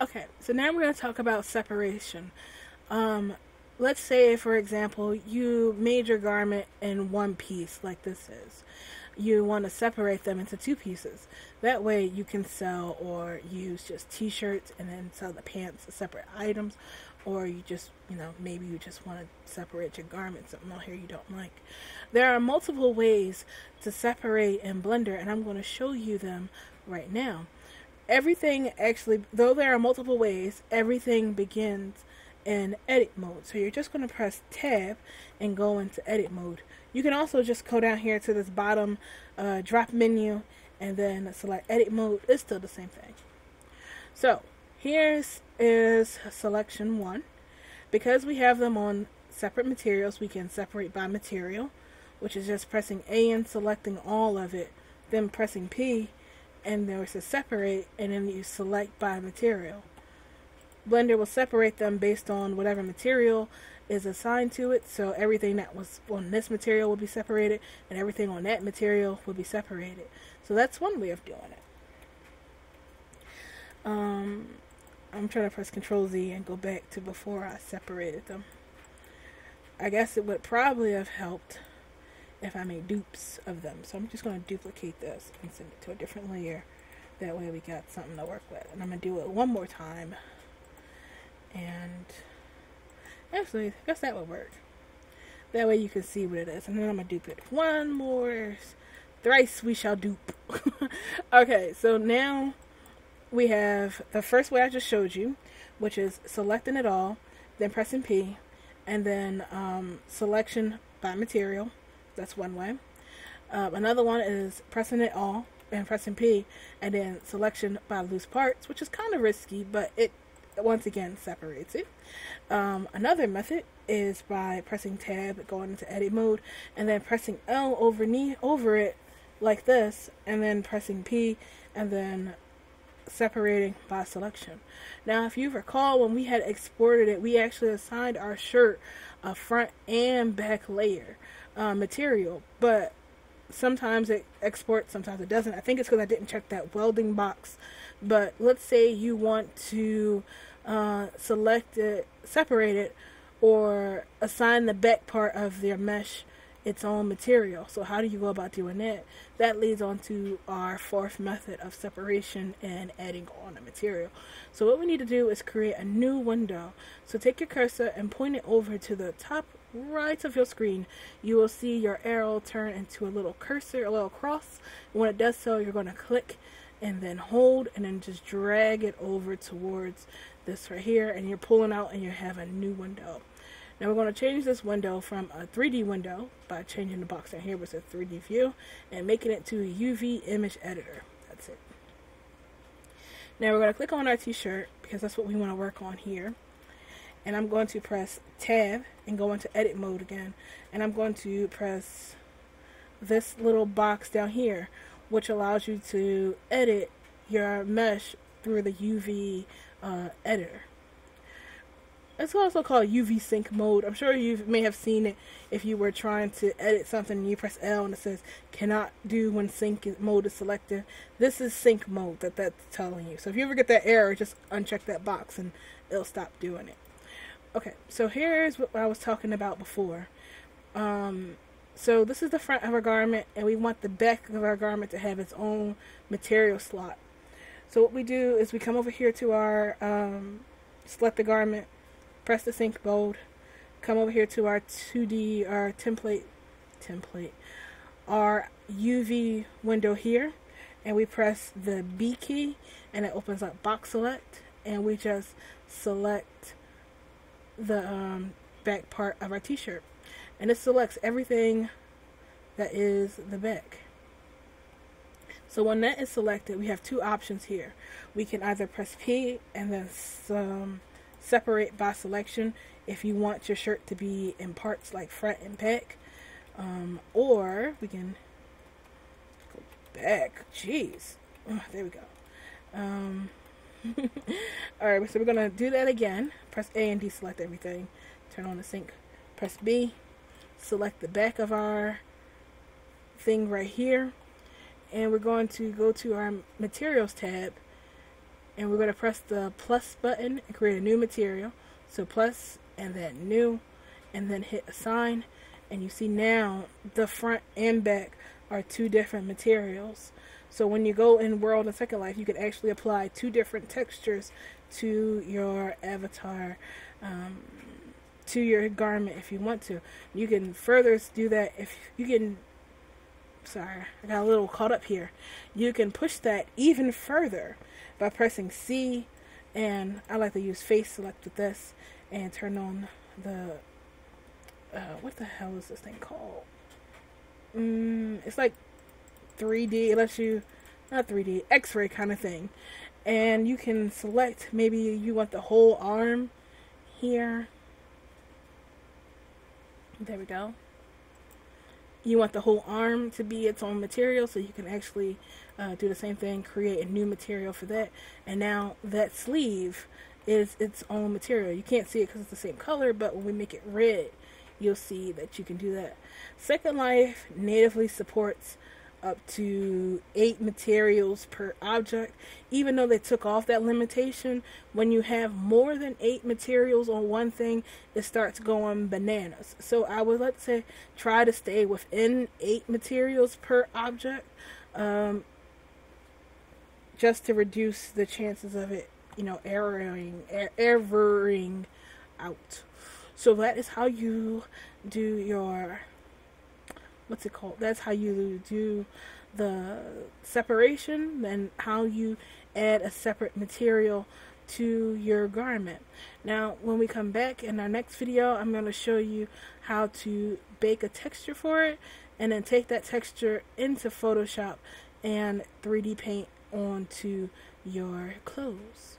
Okay, so now we're going to talk about separation. Let's say, for example, you made your garment in one piece, like this is. You want to separate them into two pieces. That way you can sell or use just t-shirts and then sell the pants as separate items. Or you just, maybe you just want to separate your garments, something out here you don't like. There are multiple ways to separate in Blender, and I'm going to show you them right now. Everything actually, though there are multiple ways, everything begins in edit mode. So you're just going to press tab and go into edit mode. You can also just go down here to this bottom drop menu and then select edit mode. It's still the same thing. So here's selection 1. Because we have them on separate materials, we can separate by material, which is just pressing A and selecting all of it, then pressing P, and there's a separate, and then you select by material. Blender will separate them based on whatever material is assigned to it, so everything that was on this material will be separated, and everything on that material will be separated. So that's one way of doing it. I'm trying to press Control Z and go back to before I separated them. I guess it would probably have helped if I made dupes of them. So I'm just going to duplicate this and send it to a different layer. That way we got something to work with. And I'm going to do it one more time. And actually, I guess that would work. That way you can see what it is. And then I'm going to dupe it one more. Thrice we shall dupe. Okay, so now we have the first way I just showed you, which is selecting it all, then pressing P, and then selection by material. That's one way. Another one is pressing it all and pressing P, and then selection by loose parts, which is kind of risky, but it once again separates it. Another method is by pressing tab, going into edit mode, and then pressing L over it like this, and then pressing P, and then separating by selection. Now, if you recall, when we had exported it, we actually assigned our shirt a front and back layer material, but sometimes it exports, sometimes it doesn't. I think it's because I didn't check that welding box. But let's say you want to select it, separate it, or assign the back part of their mesh its own material. So how do you go about doing that? That leads on to our fourth method of separation and adding on a material. So what we need to do is create a new window. So take your cursor and point it over to the top right of your screen. You will see your arrow turn into a little cursor, a little cross. And when it does so, you're going to click and then hold and then just drag it over towards this right here, and you're pulling out and you have a new window. Now we're going to change this window from a 3D window by changing the box down here with a 3D view and making it to a UV image editor. That's it. Now we're going to click on our t-shirt because that's what we want to work on here. And I'm going to press tab and go into edit mode again. And I'm going to press this little box down here, which allows you to edit your mesh through the UV editor. It's also called UV sync mode. I'm sure you may have seen it if you were trying to edit something and you press L and it says cannot do when sync mode is selected. This is sync mode that's telling you. So if you ever get that error, just uncheck that box and it'll stop doing it. Okay, so here's what I was talking about before. So this is the front of our garment, and we want the back of our garment to have its own material slot. So what we do is we come over here to our select the garment, press the sync mode, come over here to our 2D, our template, our UV window here, and we press the B key, and it opens up box select, and we just select the back part of our t-shirt, and it selects everything that is the back. So when that is selected, we have two options here. We can either press P and then separate by selection if you want your shirt to be in parts like front and back, or we can go back. Jeez, there we go. Alright, so we're gonna do that again. Press A and deselect everything, turn on the sync, press B, select the back of our thing right here, and we're going to go to our materials tab and we're going to press the plus button and create a new material. So plus and then new, and then hit assign, and you see now the front and back are two different materials. So when you go in World and Second Life, you can actually apply two different textures to your avatar, to your garment if you want to. You can further do that if you can. Sorry, I got a little caught up here. You can push that even further by pressing C, and I like to use face select with this and turn on the what the hell is this thing called? It's like 3D. It lets you, not 3D, X-ray kind of thing. And you can select, maybe you want the whole arm here. There we go. You want the whole arm to be its own material, so you can actually do the same thing, create a new material for that. And now that sleeve is its own material. You can't see it because it's the same color, but when we make it red, you'll see that you can do that. Second Life natively supports up to 8 materials per object. Even though they took off that limitation, when you have more than 8 materials on one thing, it starts going bananas. So I would, let's say, try to stay within 8 materials per object, just to reduce the chances of it, erroring out. So that is how you do your, what's it called? That's how you do the separation, and how you add a separate material to your garment. Now, when we come back in our next video, I'm going to show you how to bake a texture for it, and then take that texture into Photoshop and 3D paint onto your clothes.